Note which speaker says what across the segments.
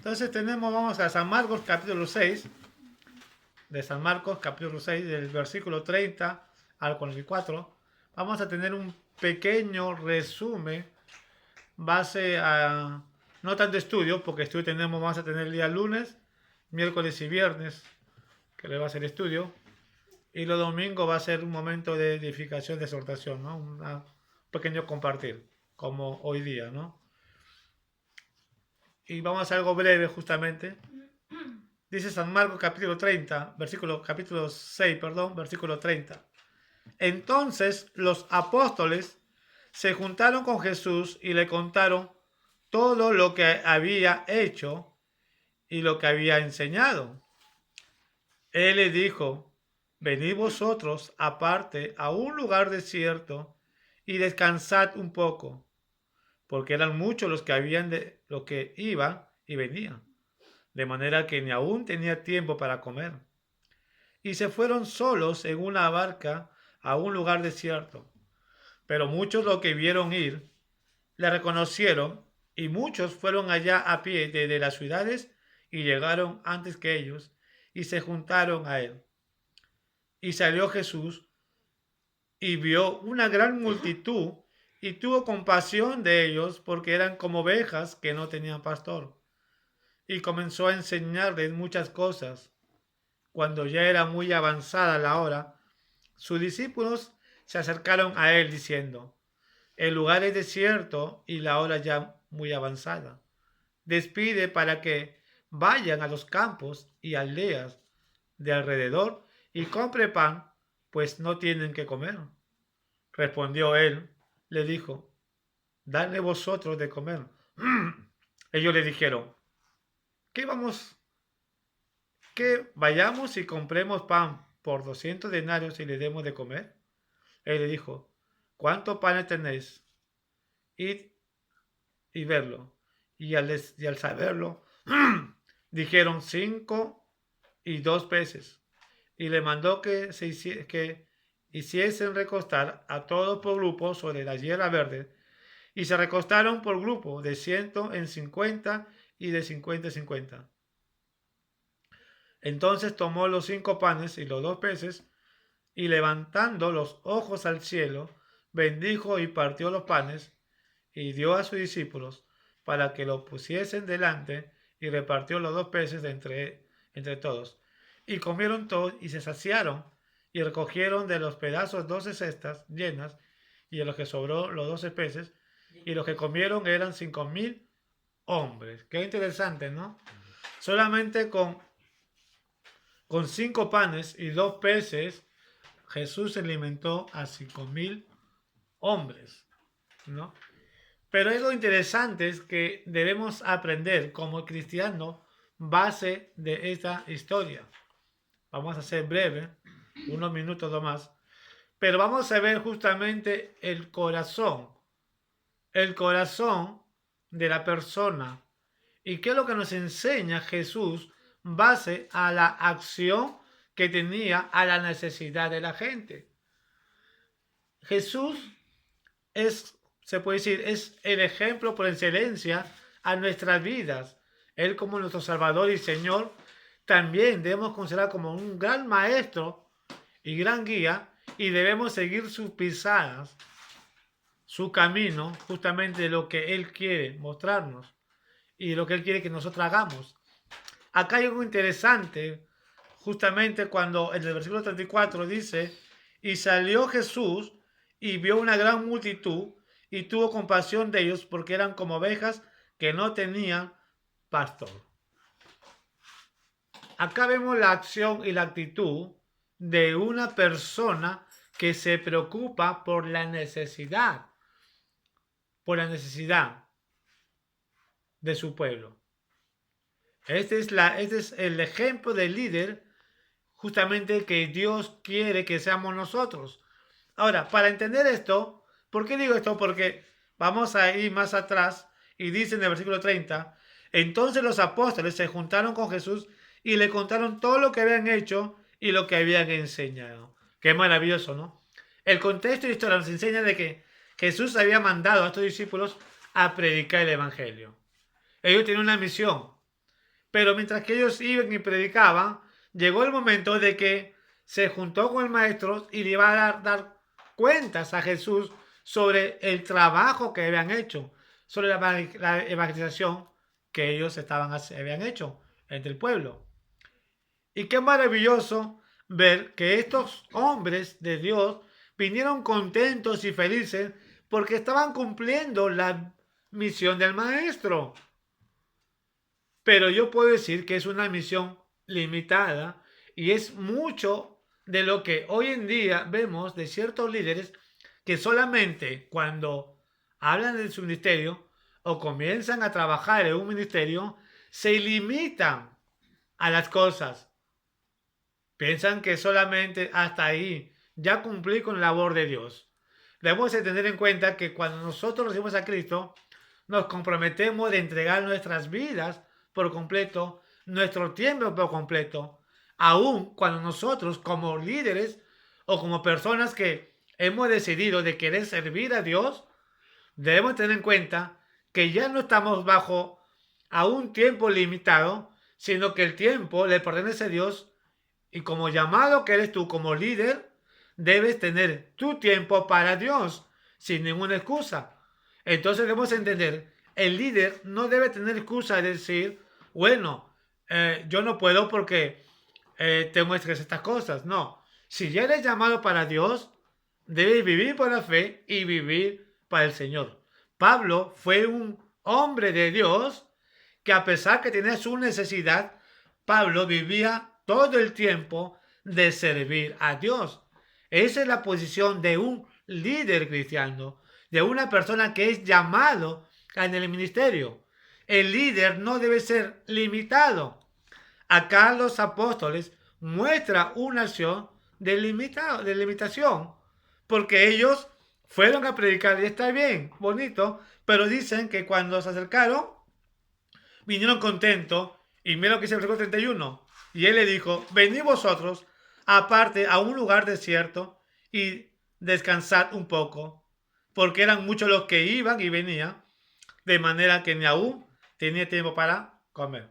Speaker 1: Entonces vamos a San Marcos capítulo 6, de San Marcos capítulo 6, del versículo 30 al 44. Vamos a tener un pequeño resumen base a, no tanto estudio, porque estudio vamos a tener el día lunes, miércoles y viernes, que le va a ser estudio, y los domingos va a ser un momento de edificación, de exhortación, ¿no? Un pequeño compartir, como hoy día, ¿no? Y vamos a hacer algo breve justamente. Dice San Marcos capítulo 30, capítulo 6, perdón, versículo 30. Entonces los apóstoles se juntaron con Jesús y le contaron todo lo que había hecho y lo que había enseñado. Él les dijo: venid vosotros aparte a un lugar desierto y descansad un poco, porque eran muchos los que iban y venían, de manera que ni aún tenía tiempo para comer. Y se fueron solos en una barca a un lugar desierto. Pero muchos los que vieron ir le reconocieron, y muchos fueron allá a pie desde las ciudades y llegaron antes que ellos y se juntaron a él. Y salió Jesús y vio una gran multitud y tuvo compasión de ellos, porque eran como ovejas que no tenían pastor. Y comenzó a enseñarles muchas cosas. Cuando ya era muy avanzada la hora, sus discípulos se acercaron a él diciendo: el lugar es desierto y la hora ya muy avanzada. Despide para que vayan a los campos y aldeas de alrededor y compre pan, pues no tienen que comer. Respondió él, le dijo: dadle vosotros de comer. Ellos le dijeron: ¿qué vamos? Que vayamos y compremos pan por 200 denarios y le demos de comer. Él le dijo: ¿cuántos panes tenéis? Id y verlo. Y al saberlo, dijeron: 5 y 2 peces. Y le mandó que hiciesen recostar a todos por grupo sobre la hierba verde. Y se recostaron por grupo, de 100 en 50 y de 50 en 50. Entonces tomó los 5 panes y los 2 peces, y levantando los ojos al cielo, bendijo y partió los panes, y dio a sus discípulos para que los pusiesen delante, y repartió los 2 peces entre todos. Y comieron todos y se saciaron, y recogieron de los pedazos 12 cestas llenas, y de los que sobró los 12 peces, y los que comieron eran 5.000 hombres. Qué interesante, ¿no? Solamente con 5 panes y 2 peces, Jesús alimentó a 5.000 hombres, ¿no? Pero algo interesante es que debemos aprender como cristianos base de esta historia. Vamos a ser breve, unos minutos o más, pero vamos a ver justamente el corazón de la persona. ¿Y qué es lo que nos enseña Jesús base a la acción que tenía a la necesidad de la gente? Jesús se puede decir, es el ejemplo por excelencia a nuestras vidas. Él, como nuestro Salvador y Señor, también debemos considerar como un gran maestro y gran guía, y debemos seguir sus pisadas, su camino, justamente lo que Él quiere mostrarnos y lo que Él quiere que nosotros hagamos. Acá hay algo interesante, justamente cuando en el versículo 34 dice: y salió Jesús y vio una gran multitud y tuvo compasión de ellos, porque eran como ovejas que no tenían pastor. Acá vemos la acción y la actitud de una persona que se preocupa por la necesidad de su pueblo. Este es el ejemplo de líder justamente que Dios quiere que seamos nosotros. Ahora, para entender esto, ¿por qué digo esto? Porque vamos a ir más atrás y dice en el versículo 30: entonces los apóstoles se juntaron con Jesús y le contaron todo lo que habían hecho y lo que habían enseñado. Qué maravilloso, ¿no? El contexto de la historia nos enseña de que Jesús había mandado a estos discípulos a predicar el evangelio. Ellos tenían una misión, Pero mientras que ellos iban y predicaban, llegó el momento de que se juntó con el maestro y le iba a dar cuentas a Jesús sobre el trabajo que habían hecho, sobre la evangelización que ellos habían hecho entre el pueblo. Y qué maravilloso ver que estos hombres de Dios vinieron contentos y felices porque estaban cumpliendo la misión del maestro. Pero yo puedo decir que es una misión limitada y es mucho de lo que hoy en día vemos de ciertos líderes que solamente cuando hablan de su ministerio o comienzan a trabajar en un ministerio se limitan a las cosas. Piensan que solamente hasta ahí ya cumplí con la labor de Dios. Debemos de tener en cuenta que cuando nosotros recibimos a Cristo, nos comprometemos de entregar nuestras vidas por completo, nuestro tiempo por completo, aun cuando nosotros como líderes o como personas que hemos decidido de querer servir a Dios, debemos tener en cuenta que ya no estamos bajo a un tiempo limitado, sino que el tiempo le pertenece a Dios y como llamado que eres tú como líder, debes tener tu tiempo para Dios sin ninguna excusa. Entonces debemos entender, el líder no debe tener excusa de decir, bueno, yo no puedo porque tengo estas cosas. No, si ya eres llamado para Dios, debes vivir por la fe y vivir para el Señor. Pablo fue un hombre de Dios que a pesar que tenía su necesidad, Pablo vivía todo el tiempo de servir a Dios. Esa es la posición de un líder cristiano, de una persona que es llamado en el ministerio. El líder no debe ser limitado. Acá los apóstoles muestran una acción de limitación, porque ellos fueron a predicar y está bien, bonito, pero dicen que cuando se acercaron, vinieron contentos y mira lo que dice el versículo 31. Y él le dijo, venid vosotros aparte a un lugar desierto y descansad un poco, porque eran muchos los que iban y venían, de manera que ni aún tenía tiempo para comer.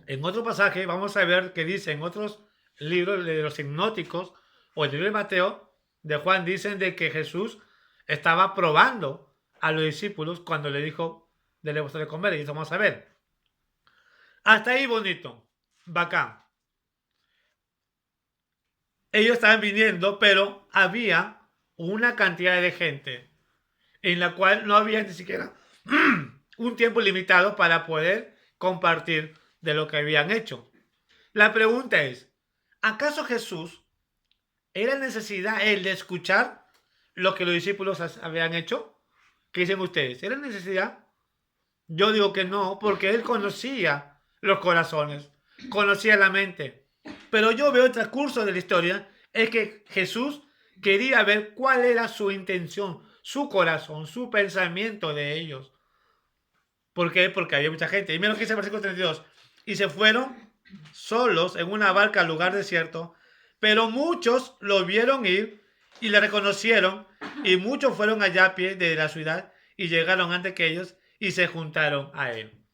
Speaker 1: En otro pasaje vamos a ver que dice en otros libros de los hipnóticos o el libro de Mateo, de Juan, dicen de que Jesús estaba probando a los discípulos cuando le dijo de de comer, y eso vamos a ver. Hasta ahí bonito, bacán. Ellos estaban viniendo, pero había una cantidad de gente en la cual no había ni siquiera un tiempo limitado para poder compartir de lo que habían hecho. La pregunta es, ¿acaso Jesús era necesidad él de escuchar lo que los discípulos habían hecho? ¿Qué dicen ustedes? ¿Era necesidad? Yo digo que no, porque él conocía los corazones, conocía la mente. Pero yo veo el transcurso de la historia, es que Jesús quería ver cuál era su intención, su corazón, su pensamiento de ellos. ¿Por qué? Porque había mucha gente. Y mira lo que dice el versículo 32. Y se fueron solos en una barca al lugar desierto, pero muchos lo vieron ir y le reconocieron, y muchos fueron allá a pie de la ciudad y llegaron antes que ellos y se juntaron a él.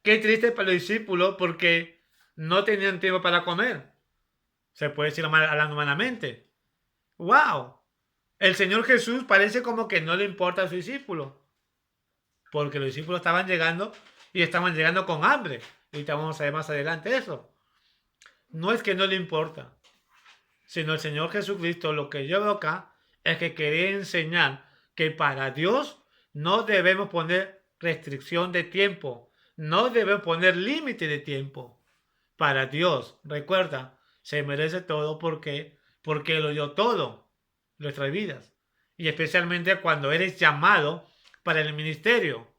Speaker 1: Qué triste para los discípulos porque no tenían tiempo para comer. Se puede decir hablando humanamente. ¡Wow! El Señor Jesús parece como que no le importa a sus discípulos. Porque los discípulos estaban llegando y estaban llegando con hambre. Y vamos a ver más adelante eso. No es que no le importa, sino el Señor Jesucristo, lo que yo veo acá, es que quería enseñar que para Dios no debemos poner restricción de tiempo. No debemos poner límite de tiempo. Para Dios, recuerda, se merece todo porque lo dio todo, nuestras vidas. Y especialmente cuando eres llamado para el ministerio.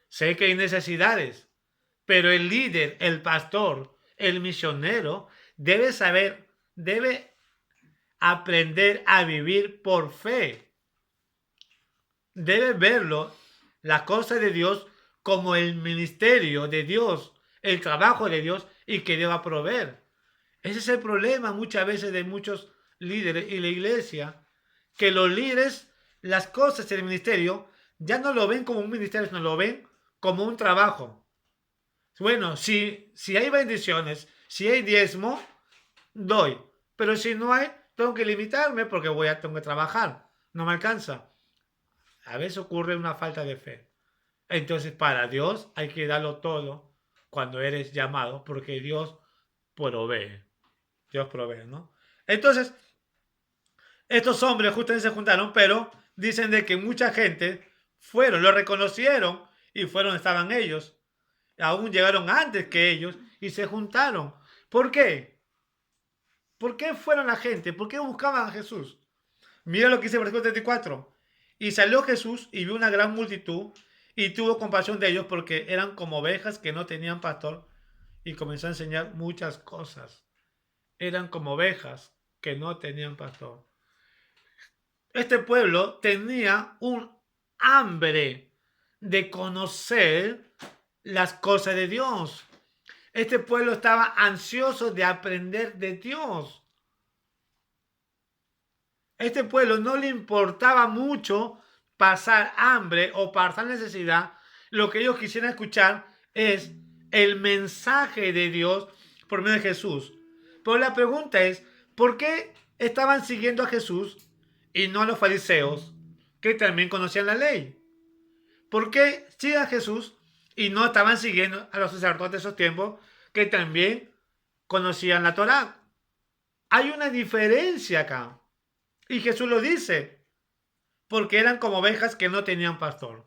Speaker 1: Sé que hay necesidades, pero el líder, el pastor, el misionero debe saber, debe aprender a vivir por fe. Debe verlo, las cosas de Dios, como el ministerio de Dios, el trabajo de Dios y que Dios va a proveer. Ese es el problema muchas veces de muchos líderes y la iglesia, que los líderes, las cosas del ministerio, ya no lo ven como un ministerio, sino lo ven como un trabajo. Bueno, si hay bendiciones, si hay diezmo, doy. Pero si no hay, tengo que limitarme porque tengo que trabajar. No me alcanza. A veces ocurre una falta de fe. Entonces, para Dios hay que darlo todo cuando eres llamado, porque Dios provee. Dios provee, ¿no? Entonces, estos hombres justamente se juntaron, pero dicen de que mucha gente fueron, lo reconocieron y fueron, estaban ellos. Aún llegaron antes que ellos y se juntaron. ¿Por qué? ¿Por qué fueron la gente? ¿Por qué buscaban a Jesús? Mira lo que dice el versículo 34. Y salió Jesús y vio una gran multitud y tuvo compasión de ellos porque eran como ovejas que no tenían pastor y comenzó a enseñar muchas cosas. Eran como ovejas que no tenían pastor. Este pueblo tenía un hambre de conocer las cosas de Dios. Este pueblo estaba ansioso de aprender de Dios. Este pueblo no le importaba mucho pasar hambre o pasar necesidad. Lo que ellos quisieran escuchar es el mensaje de Dios por medio de Jesús. Pero la pregunta es, ¿por qué estaban siguiendo a Jesús y no a los fariseos que también conocían la ley? ¿Por qué siguen a Jesús y no estaban siguiendo a los sacerdotes de esos tiempos que también conocían la Torá? Hay una diferencia acá. Y Jesús lo dice, porque eran como ovejas que no tenían pastor.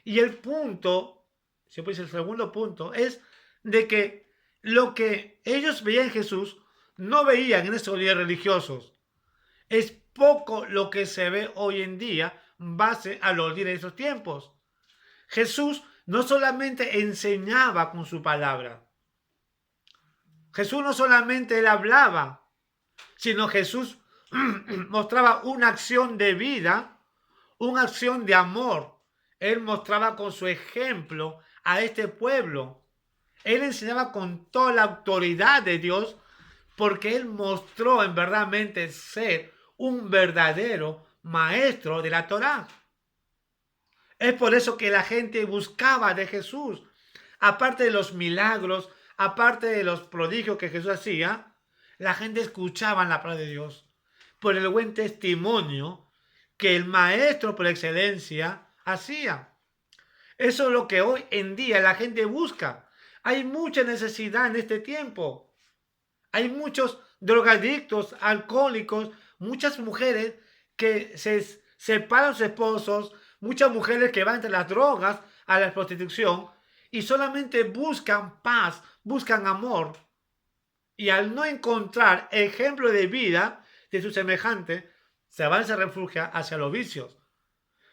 Speaker 1: Y el punto, siempre es el segundo punto, es de que lo que ellos veían en Jesús no veían en esos líderes religiosos. Es poco lo que se ve hoy en día en base a los líderes de esos tiempos. Jesús no solamente enseñaba con su palabra. Jesús no solamente él hablaba, sino Jesús mostraba una acción de vida, una acción de amor. Él mostraba con su ejemplo a este pueblo. Él enseñaba con toda la autoridad de Dios porque él mostró en verdaderamente ser un verdadero maestro de la Torá. Es por eso que la gente buscaba de Jesús. Aparte de los milagros, aparte de los prodigios que Jesús hacía, la gente escuchaba la palabra de Dios por el buen testimonio que el maestro por excelencia hacía. Eso es lo que hoy en día la gente busca. Hay mucha necesidad en este tiempo. Hay muchos drogadictos, alcohólicos, muchas mujeres que se separan sus esposos, muchas mujeres que van entre las drogas a la prostitución y solamente buscan paz, buscan amor. Y al no encontrar ejemplo de vida de su semejante, se van, se refugia hacia los vicios.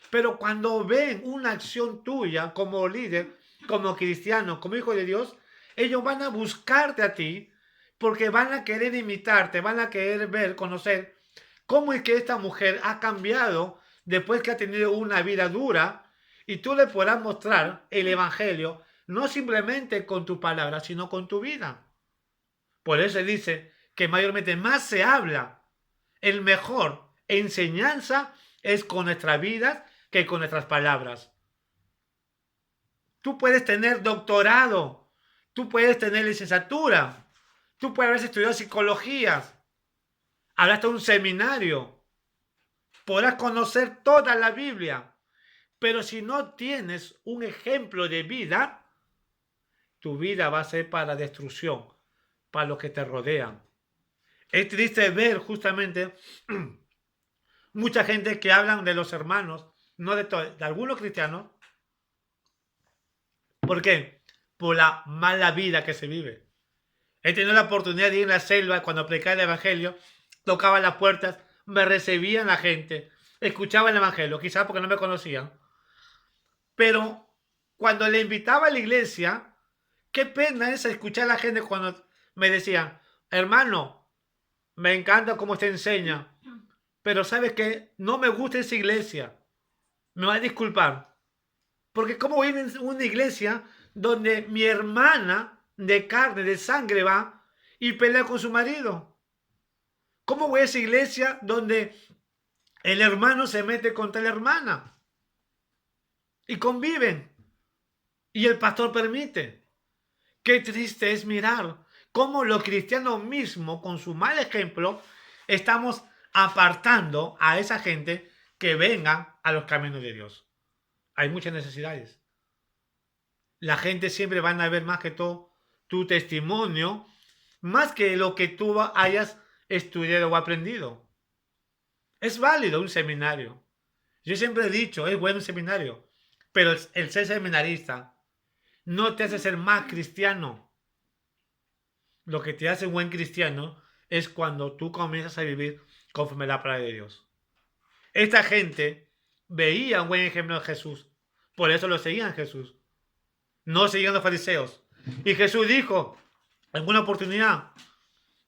Speaker 1: Pero cuando ven una acción tuya como líder, como cristiano, como hijo de Dios, ellos van a buscarte a ti porque van a querer imitarte, van a querer ver, conocer cómo es que esta mujer ha cambiado después que ha tenido una vida dura y tú le podrás mostrar el evangelio no simplemente con tu palabra, sino con tu vida. Por eso dice que mayormente más se habla, el mejor enseñanza es con nuestras vidas que con nuestras palabras. Tú puedes tener doctorado, tú puedes tener licenciatura, tú puedes haber estudiado psicología, hablaste un seminario, podrás conocer toda la Biblia, pero si no tienes un ejemplo de vida, tu vida va a ser para destrucción, para los que te rodean. Es triste ver justamente mucha gente que hablan de los hermanos, no de algunos cristianos. ¿Por qué? Por la mala vida que se vive. He tenido la oportunidad de ir a la selva cuando predicaba el evangelio, tocaba las puertas, me recibían la gente, escuchaba el evangelio, quizás porque no me conocían. Pero cuando le invitaba a la iglesia, qué pena es escuchar a la gente cuando me decían, hermano, me encanta cómo usted enseña, pero ¿sabes qué? No me gusta esa iglesia. Me va a disculpar. Porque ¿cómo voy a una iglesia donde mi hermana de carne, de sangre va y pelea con su marido? ¿Cómo voy a esa iglesia donde el hermano se mete contra la hermana? Y conviven. y el pastor permite. Qué triste es mirar cómo los cristianos mismos, con su mal ejemplo, estamos apartando a esa gente que venga a los caminos de Dios. Hay muchas necesidades. La gente siempre van a ver más que todo tu testimonio, más que lo que tú hayas estudiado o aprendido. Es válido un seminario. Yo siempre he dicho, es bueno un seminario, pero el ser seminarista no te hace ser más cristiano. Lo que te hace buen cristiano es cuando tú comienzas a vivir conforme a la palabra de Dios. Esta gente veía un buen ejemplo de Jesús, por eso lo seguían Jesús. No seguían los fariseos. Y Jesús dijo, en una oportunidad,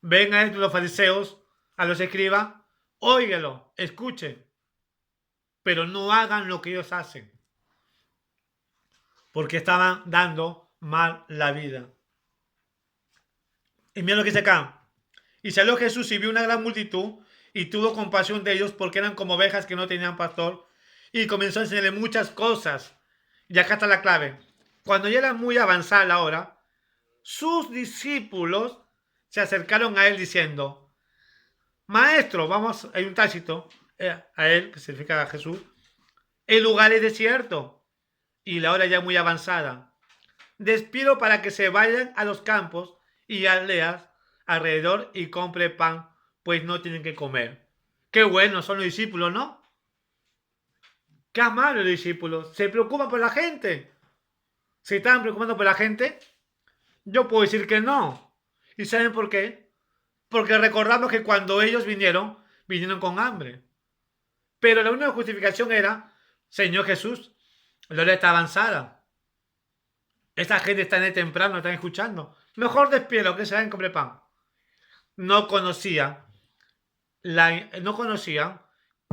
Speaker 1: ven a estos los fariseos, a los escribas, óigalo, escuchen, pero no hagan lo que ellos hacen, porque estaban dando mal la vida. Y mira lo que dice acá. Y salió Jesús y vio una gran multitud y tuvo compasión de ellos porque eran como ovejas que no tenían pastor y comenzó a enseñarle muchas cosas. Y acá está la clave. Cuando ya era muy avanzada la hora, sus discípulos se acercaron a él diciendo, Maestro, vamos, hay un tácito a él, que significa a Jesús, el lugar es desierto y la hora ya muy avanzada. Despido para que se vayan a los campos y aldeas alrededor y compre pan, pues no tienen que comer. Qué buenos son los discípulos, ¿no? Qué amables los discípulos. Se preocupan por la gente. ¿Se estaban preocupando por la gente? Yo puedo decir que no. ¿Y saben por qué? Porque recordamos que cuando ellos vinieron con hambre. Pero la única justificación era, Señor Jesús, la hora está avanzada. Esta gente está en el temprano, están escuchando. Mejor despierto que se vayan a comer pan. No conocían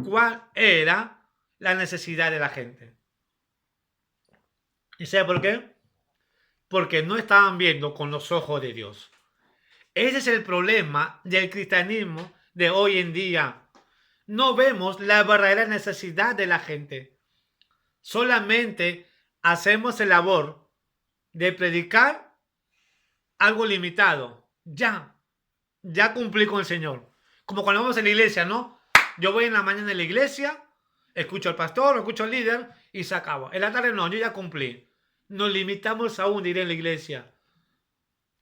Speaker 1: cuál era la necesidad de la gente. ¿Y sabe por qué? Porque no estaban viendo con los ojos de Dios. Ese es el problema del cristianismo de hoy en día. No vemos la verdadera necesidad de la gente. Solamente hacemos el labor de predicar algo limitado. Ya cumplí con el Señor. Como cuando vamos a la iglesia, ¿no? Yo voy en la mañana a la iglesia, escucho al pastor, escucho al líder y se acaba. En la tarde no, yo ya cumplí. Nos limitamos aún de ir a la iglesia.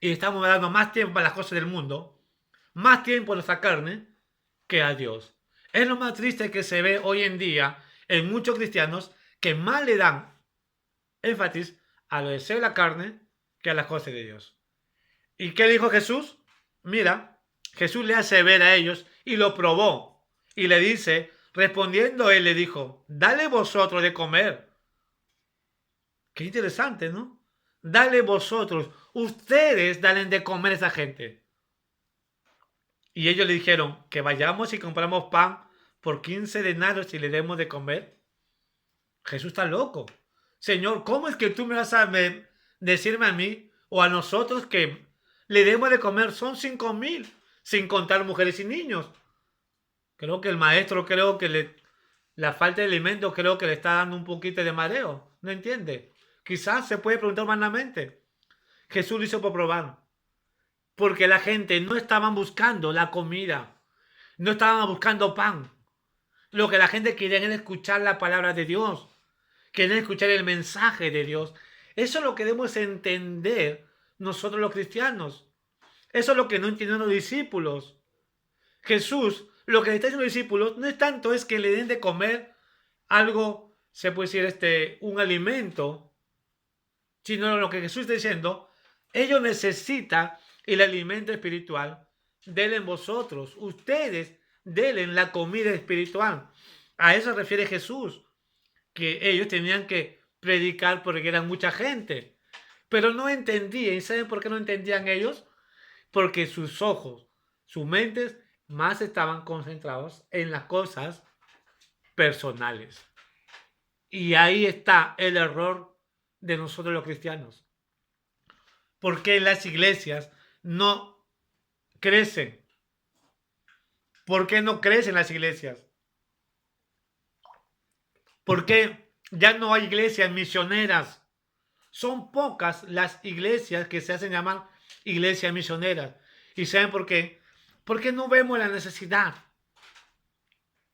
Speaker 1: Y estamos dando más tiempo a las cosas del mundo, más tiempo a nuestra carne que a Dios. Es lo más triste que se ve hoy en día en muchos cristianos que más le dan énfasis a lo de ser la carne que a las cosas de Dios. ¿Y qué dijo Jesús? Mira, Jesús le hace ver a ellos y lo probó. Y le dice, respondiendo él le dijo, dale vosotros de comer. Qué interesante, ¿no? Dale vosotros, ustedes dalen de comer a esa gente. Y ellos le dijeron, que vayamos y compramos pan por 15 denarios y le demos de comer. Jesús está loco. Señor, ¿cómo es que tú me vas a decirme a mí o a nosotros que le demos de comer? Son 5,000, sin contar mujeres y niños. Creo que el maestro, la falta de alimentos creo que le está dando un poquito de mareo. ¿No entiende? Quizás se puede preguntar humanamente. Jesús lo hizo por probar. Porque la gente no estaba buscando la comida. No estaban buscando pan. Lo que la gente quería era escuchar la palabra de Dios. Querían escuchar el mensaje de Dios. Eso es lo que debemos entender nosotros los cristianos. Eso es lo que no entienden los discípulos. Jesús, lo que le está diciendo a los discípulos no es tanto es que le den de comer algo, se puede decir, un alimento, sino lo que Jesús está diciendo, ellos necesitan el alimento espiritual, denle en vosotros, ustedes denle la comida espiritual. A eso se refiere Jesús, que ellos tenían que predicar porque eran mucha gente, pero no entendían. ¿Y saben por qué no entendían ellos? Porque sus ojos, sus mentes más estaban concentrados en las cosas personales. Y ahí está el error de nosotros los cristianos. ¿Por qué las iglesias no crecen? ¿Por qué no crecen las iglesias? ¿Por qué ya no hay iglesias misioneras? Son pocas las iglesias que se hacen llamar iglesias misioneras. ¿Y saben por qué? Porque no vemos la necesidad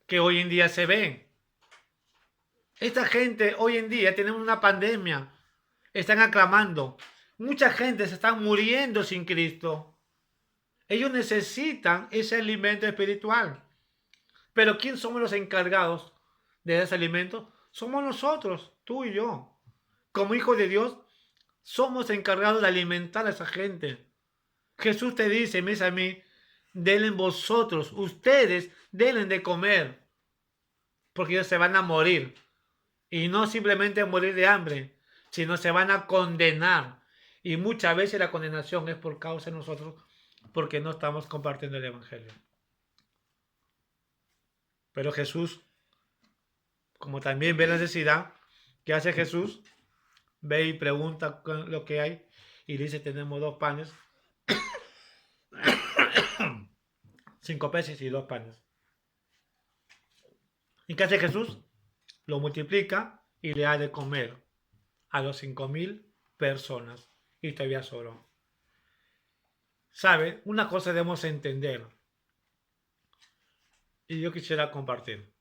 Speaker 1: que hoy en día se ve. Esta gente, hoy en día, tenemos una pandemia. Están aclamando. Mucha gente se está muriendo sin Cristo. Ellos necesitan ese alimento espiritual. Pero ¿quién somos los encargados de ese alimento? Somos nosotros, tú y yo. Como hijos de Dios, somos encargados de alimentar a esa gente. Jesús te dice, me dice a mí, denle vosotros, ustedes denle de comer, porque ellos se van a morir. Y no simplemente morir de hambre, sino se van a condenar. Y muchas veces la condenación es por causa de nosotros, porque no estamos compartiendo el Evangelio. Pero Jesús, como también ve la necesidad, ¿qué hace Jesús? Ve y pregunta lo que hay y dice, tenemos 2 panes, 5 peces y 2 panes. ¿Y qué hace Jesús? Lo multiplica y le da de comer a los 5.000 personas. Y todavía sobró. ¿Sabe? Una cosa debemos entender. Y yo quisiera compartir.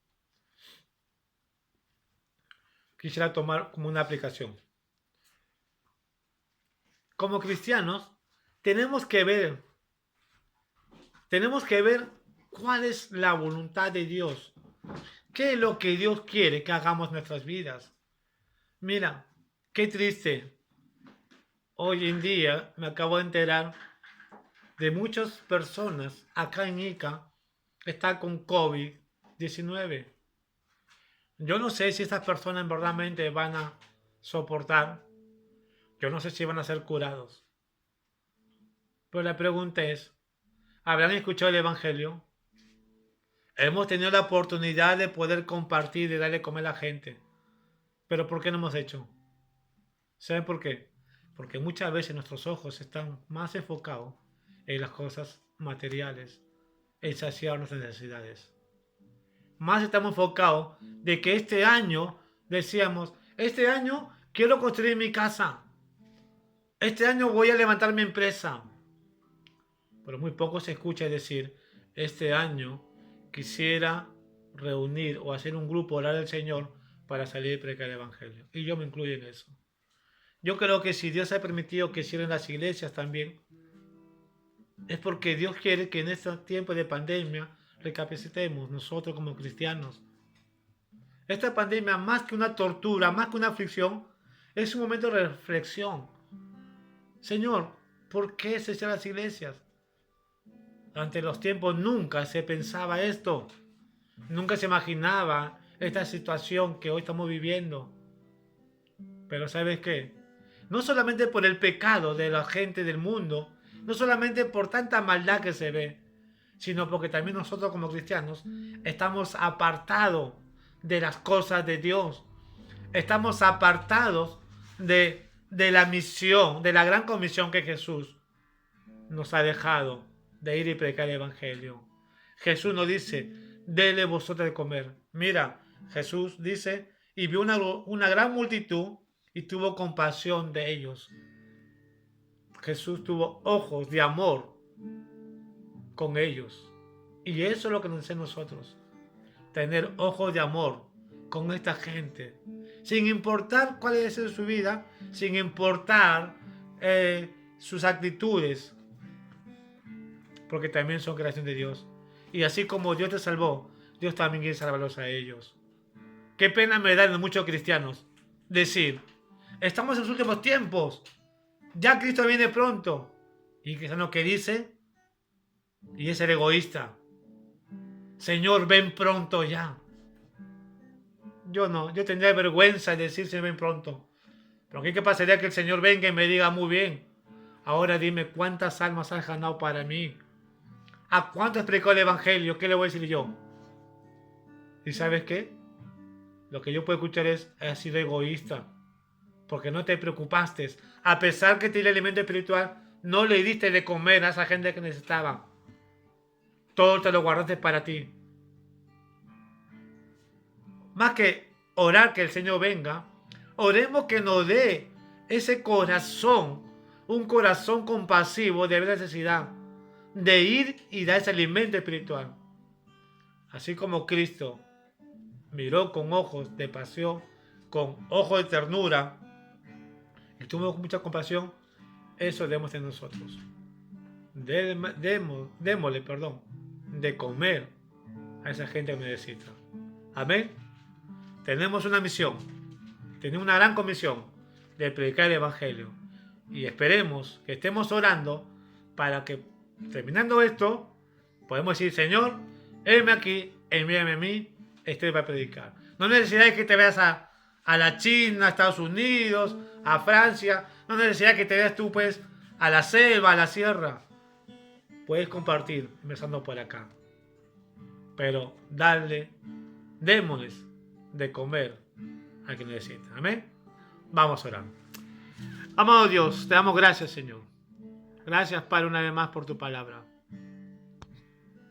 Speaker 1: Quisiera tomar como una aplicación. Como cristianos, tenemos que ver cuál es la voluntad de Dios. ¿Qué es lo que Dios quiere que hagamos en nuestras vidas? Mira, qué triste. Hoy en día me acabo de enterar de muchas personas acá en Ica que están con COVID-19. Yo no sé si estas personas verdaderamente van a soportar. Yo no sé si van a ser curados. Pero la pregunta es, ¿habrán escuchado el Evangelio? Hemos tenido la oportunidad de poder compartir, de darle comer a la gente. Pero ¿por qué no hemos hecho? ¿Saben por qué? Porque muchas veces nuestros ojos están más enfocados en las cosas materiales, en saciar nuestras necesidades. Más estamos enfocados de que este año, decíamos, este año quiero construir mi casa. Este año voy a levantar mi empresa. Pero muy poco se escucha decir, este año quisiera reunir o hacer un grupo, orar al Señor para salir y predicar el Evangelio. Y yo me incluyo en eso. Yo creo que si Dios ha permitido que cierren las iglesias también, es porque Dios quiere que en este tiempo de pandemia recapacitemos nosotros como cristianos. Esta pandemia, más que una tortura, más que una aflicción, es un momento de reflexión. Señor, ¿por qué se cierran las iglesias? Ante los tiempos nunca se pensaba esto. Nunca se imaginaba esta situación que hoy estamos viviendo. Pero ¿sabes qué? No solamente por el pecado de la gente del mundo, no solamente por tanta maldad que se ve, sino porque también nosotros como cristianos estamos apartados de las cosas de Dios. Estamos apartados de la misión, de la gran comisión que Jesús nos ha dejado de ir y predicar el Evangelio. Jesús nos dice, dele vosotros de comer. Mira, Jesús dice, y vio una gran multitud y tuvo compasión de ellos. Jesús tuvo ojos de amor con ellos. Y eso es lo que nos dice a nosotros. Tener ojos de amor con esta gente. Sin importar cuál es su vida, sin importar sus actitudes. Porque también son creación de Dios. Y así como Dios te salvó, Dios también quiere salvarlos a ellos. Qué pena me dan muchos cristianos decir, estamos en los últimos tiempos, ya Cristo viene pronto. Y cristiano que dice, y es el egoísta, Señor, ven pronto ya. Yo tendría vergüenza de decirse ven pronto. Pero ¿qué pasaría que el Señor venga y me diga, muy bien, ahora dime cuántas almas has ganado para mí? ¿A cuánto explicó el Evangelio? ¿Qué le voy a decir yo? ¿Y sabes qué? Lo que yo puedo escuchar es, has sido egoísta, porque no te preocupaste. A pesar que te di el alimento espiritual, no le diste de comer a esa gente que necesitaba. Todo te lo guardaste para ti. Más que orar que el Señor venga, oremos que nos dé ese corazón, un corazón compasivo de ver necesidad de ir y dar ese alimento espiritual. Así como Cristo miró con ojos de pasión, con ojos de ternura, y tuvo mucha compasión, eso debemos en nosotros. Démosle, de comer a esa gente que necesita. Amén. Tenemos una misión, tenemos una gran comisión de predicar el Evangelio. Y esperemos que estemos orando para que, terminando esto, podemos decir: Señor, heme aquí, envíame a mí, estoy para predicar. No necesitas que te veas a la China, a Estados Unidos, a Francia. No necesitas que te veas tú, pues, a la selva, a la sierra. Puedes compartir, empezando por acá. Pero démosles de comer a quien necesita. Amén. Vamos a orar. Amado Dios, te damos gracias, Señor. Gracias, Padre, una vez más por tu palabra.